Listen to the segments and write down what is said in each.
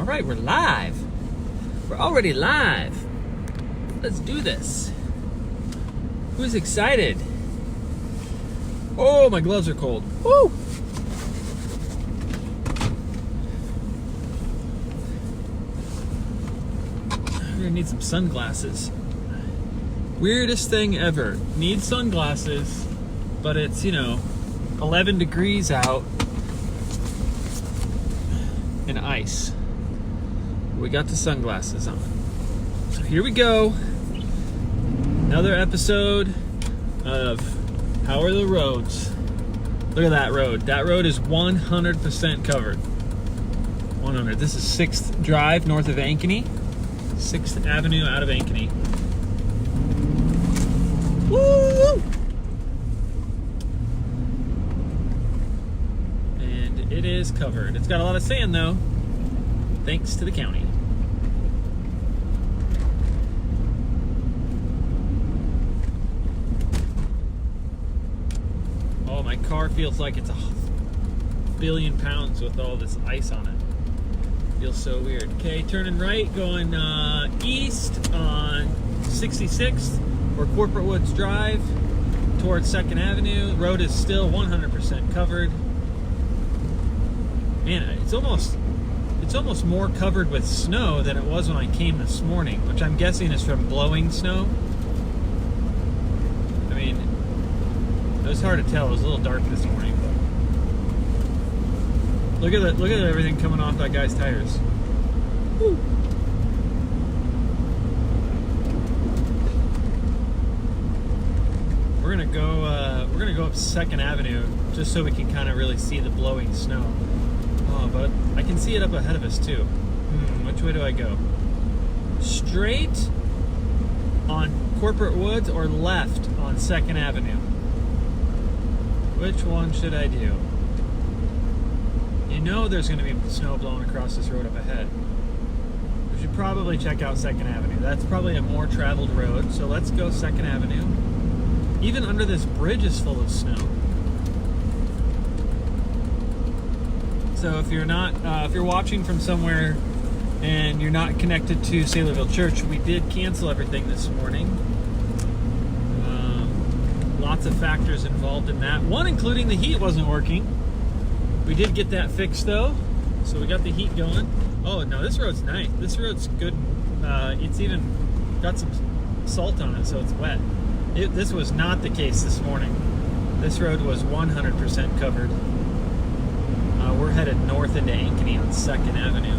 All right, we're live. We're already live. Let's do this. Who's excited? Oh, my gloves are cold. Woo! We're gonna need some sunglasses. Weirdest thing ever. Need sunglasses, but it's, 11 degrees out and ice. We got the sunglasses on. So here we go. Another episode of How Are the Roads? Look at that road. That road is 100% covered. 100. This is 6th Drive north of Ankeny. 6th Avenue out of Ankeny. Woo! And it is covered. It's got a lot of sand though, thanks to the county. Oh, my car feels like it's a billion pounds with all this ice on it. Feels so weird. Okay, turning right, going east on 66th or Corporate Woods Drive towards 2nd Avenue. The road is still 100% covered. Man, it's almost more covered with snow than it was when I came this morning, which I'm guessing is from blowing snow. I mean, it was hard to tell. It was a little dark this morning, but look at everything coming off that guy's tires. Woo. We're gonna go up 2nd Avenue just so we can kind of really see the blowing snow. Oh, but I can see it up ahead of us too. Which way do I go? Straight on Corporate Woods or left on 2nd Avenue? Which one should I do? You know there's going to be snow blowing across this road up ahead. We should probably check out 2nd Avenue. That's probably a more traveled road, so let's go 2nd Avenue. Even under this bridge is full of snow. So if you're watching from somewhere and you're not connected to Saylorville Church, we did cancel everything this morning. Lots of factors involved in that. One including the heat wasn't working. We did get that fixed though, so we got the heat going. Oh no, this road's nice. This road's good. It's even got some salt on it, so it's wet. This was not the case this morning. This road was 100% covered. We're headed north into Ankeny on 2nd Avenue.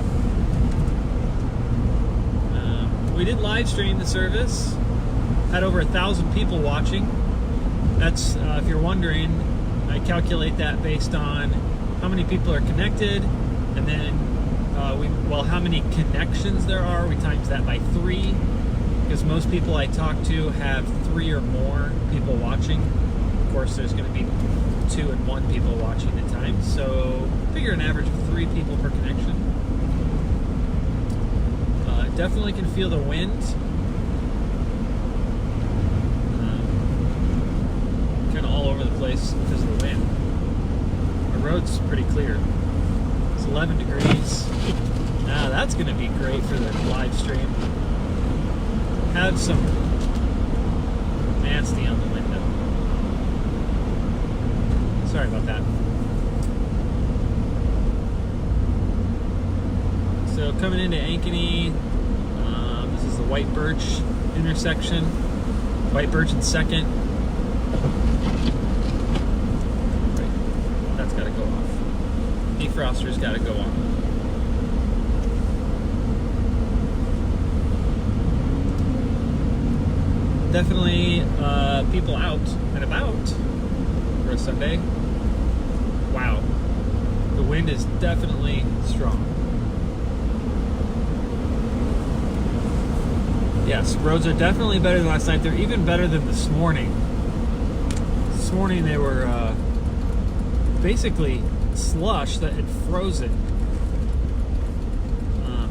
We did live stream the service. Had over 1,000 people watching. That's, if you're wondering, I calculate that based on how many people are connected, and then how many connections there are. We times that by 3, because most people I talk to have 3 or more people watching. Of course, there's going to be 2 and 1 people watching at times, so figure an average of 3 people per connection. Definitely can feel the wind. Kind of all over the place because of the wind. The road's pretty clear. It's 11 degrees. Now that's going to be great for the live stream. Have some nasty on the window. Sorry about that. So coming into Ankeny, this is the White Birch intersection. White Birch and 2nd. Right. That's got to go off. Defroster's got to go on. Definitely people out and about for a Sunday. Wow. The wind is definitely strong. Yes, roads are definitely better than last night. They're even better than this morning. This morning they were basically slush that had frozen. I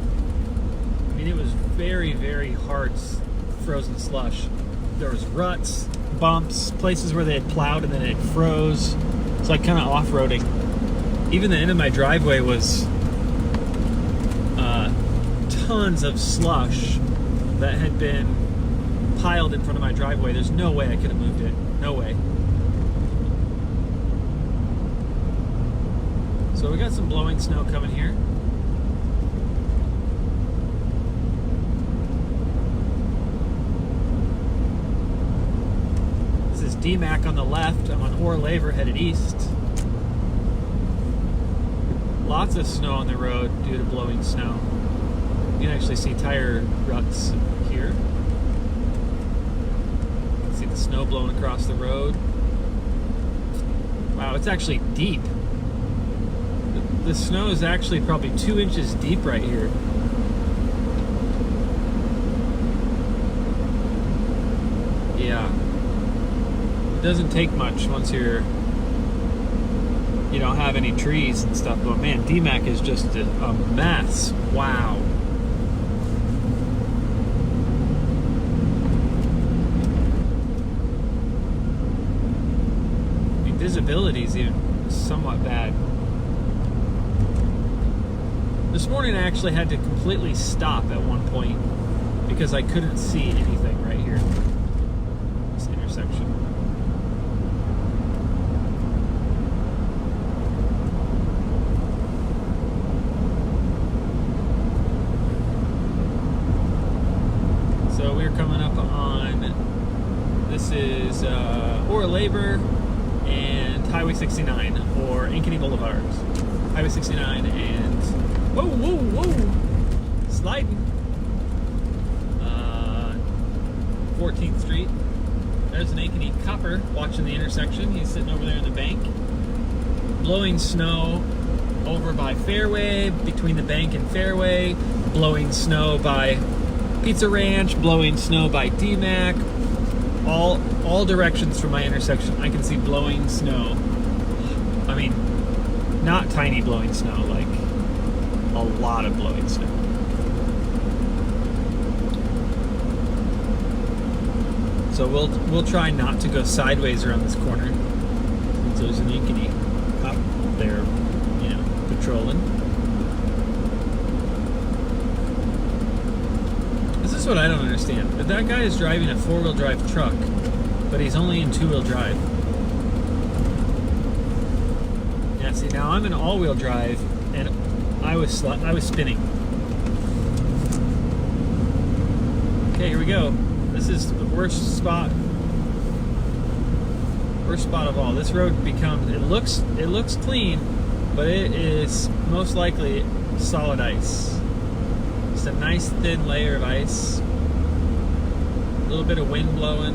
mean, it was very, very hard frozen slush. There was ruts, bumps, places where they had plowed and then it froze. It's like kind of off-roading. Even the end of my driveway was tons of slush that had been piled in front of my driveway. There's no way I could have moved it. No way. So we got some blowing snow coming here. This is DMAC on the left. I'm on Ahhyeah headed east. Lots of snow on the road due to blowing snow. You can actually see tire ruts here. You can see the snow blowing across the road. Wow, it's actually deep. The snow is actually probably 2 inches deep right here. Yeah. It doesn't take much once you don't have any trees and stuff, but man, DMAC is just a mess. Wow. I mean, visibility is even somewhat bad. This morning I actually had to completely stop at one point because I couldn't see anything right here. This intersection. So we're coming up on, this is Ahhyeah and Highway 69, or Ankeny Boulevard. Highway 69 and whoa, whoa, whoa! Sliding. 14th Street. There's an Ankeny copper watching the intersection. He's sitting over there in the bank. Blowing snow over by Fairway, between the bank and Fairway. Blowing snow by Pizza Ranch. Blowing snow by DMAC. All directions from my intersection, I can see blowing snow. I mean, not tiny blowing snow, like a lot of blowing snow. So we'll try not to go sideways around this corner since there's an Ankeny cop there, patrolling. This is what I don't understand. That guy is driving a four-wheel drive truck, but he's only in two-wheel drive. Yeah, see, now I'm in all-wheel drive, and I was spinning. Okay, here we go. This is the worst spot of all. This road becomes, it looks clean, but it is most likely solid ice. Just a nice thin layer of ice. A little bit of wind blowing.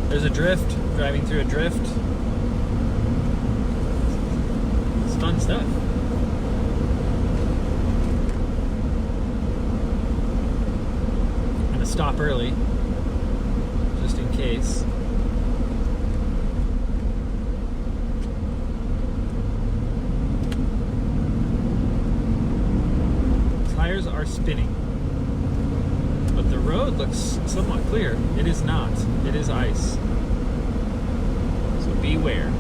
There's a drift, driving through a drift. It's fun stuff. I'm gonna stop early, just in case. Tires are spinning, but the road looks somewhat clear. It is not. It is ice. So beware.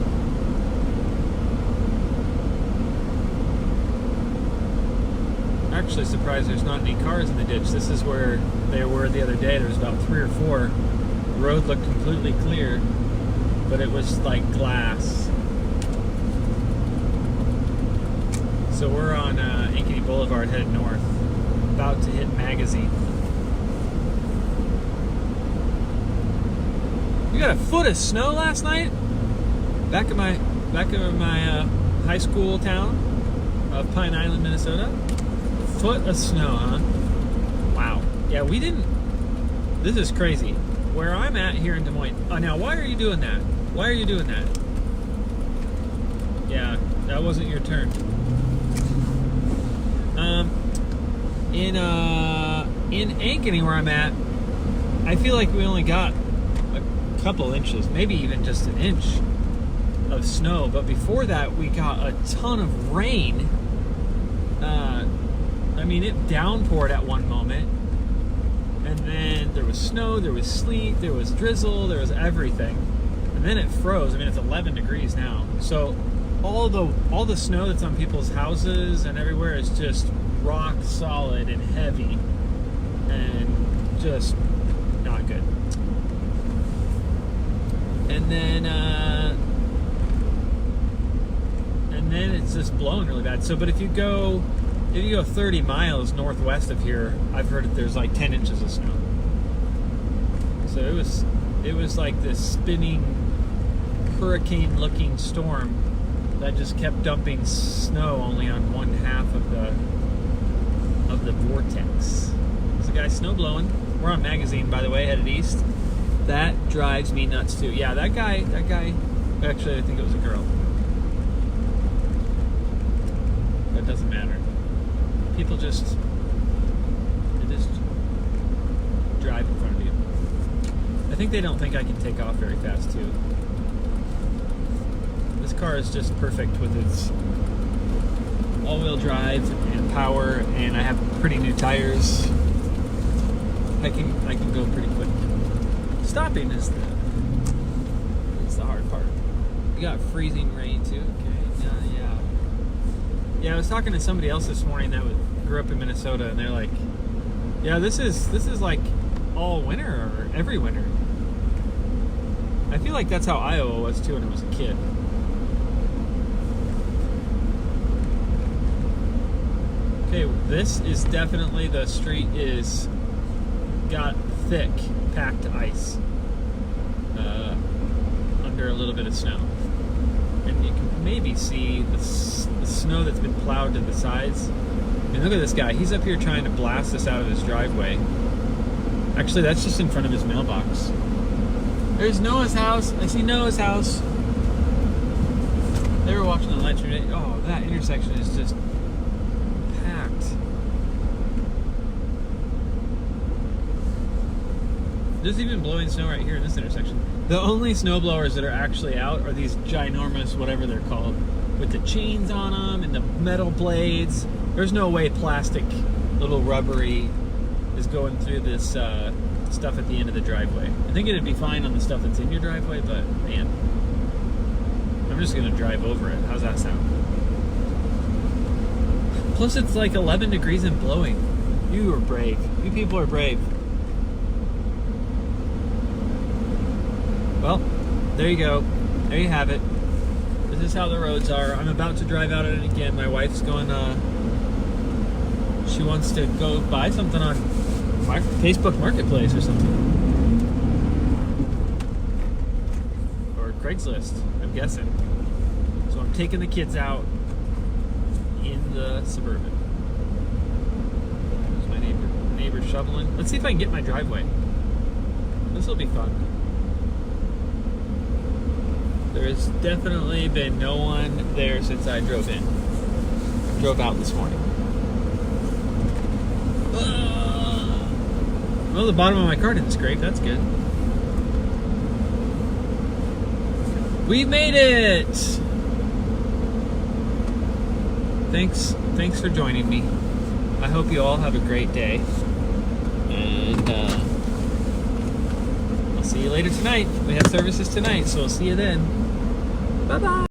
Actually surprised there's not any cars in the ditch. This is where they were the other day. There was about 3 or 4. The road looked completely clear, but it was like glass. So we're on Ankeny Boulevard headed north, about to hit Magazine. We got a foot of snow last night back in my high school town of Pine Island, Minnesota. Foot of snow, huh? Wow. Yeah, we didn't. This is crazy. Where I'm at here in Des Moines. Oh, now why are you doing that? Why are you doing that? Yeah, that wasn't your turn. In Ankeny, where I'm at, I feel like we only got a couple inches, maybe even just an inch of snow. But before that, we got a ton of rain. I mean, it downpoured at one moment, and then there was snow, there was sleet, there was drizzle, there was everything, and then it froze. I mean, it's 11 degrees now, so all the snow that's on people's houses and everywhere is just rock solid and heavy and just not good. And then it's just blowing really bad. So, but if you go 30 miles northwest of here, I've heard that there's like 10 inches of snow. So it was like this spinning hurricane-looking storm that just kept dumping snow only on one half of the vortex. There's a guy snow blowing. We're on Magazine, by the way, headed east. That drives me nuts too. Yeah, that guy. Actually, I think it was a girl. That doesn't matter. People just drive in front of you. I think they don't think I can take off very fast too. This car is just perfect with its all-wheel drive and power, and I have pretty new tires. I can go pretty quick. Stopping is the hard part. We got freezing rain too. Okay, yeah. I was talking to somebody else this morning that grew up in Minnesota, and they're like, "Yeah, this is like all winter or every winter." I feel like that's how Iowa was too when I was a kid. Okay, this is definitely, the street is got thick packed ice under a little bit of snow, and you can maybe see the snow that's been plowed to the sides. And look at this guy, he's up here trying to blast this out of his driveway. Actually, that's just in front of his mailbox. There's Noah's house. I see Noah's house. They were watching the lights today. Oh, that intersection is just packed. There's even blowing snow right here in this intersection. The only snow blowers that are actually out are these ginormous, whatever they're called, with the chains on them and the metal blades. There's no way plastic, little rubbery, is going through this stuff at the end of the driveway. I think it'd be fine on the stuff that's in your driveway, but man, I'm just gonna drive over it. How's that sound? Plus it's like 11 degrees and blowing. You are brave. You people are brave. Well, there you go. There you have it. This is how the roads are. I'm about to drive out on it again. My wife's going, she wants to go buy something on Facebook Marketplace or something. Or Craigslist, I'm guessing. So I'm taking the kids out in the Suburban. There's my neighbor shoveling. Let's see if I can get my driveway. This will be fun. There's definitely been no one there since I drove out this morning. Well, the bottom of my car didn't scrape. That's good. We made it! Thanks for joining me. I hope you all have a great day. And I'll see you later tonight. We have services tonight, so I'll see you then. Bye-bye.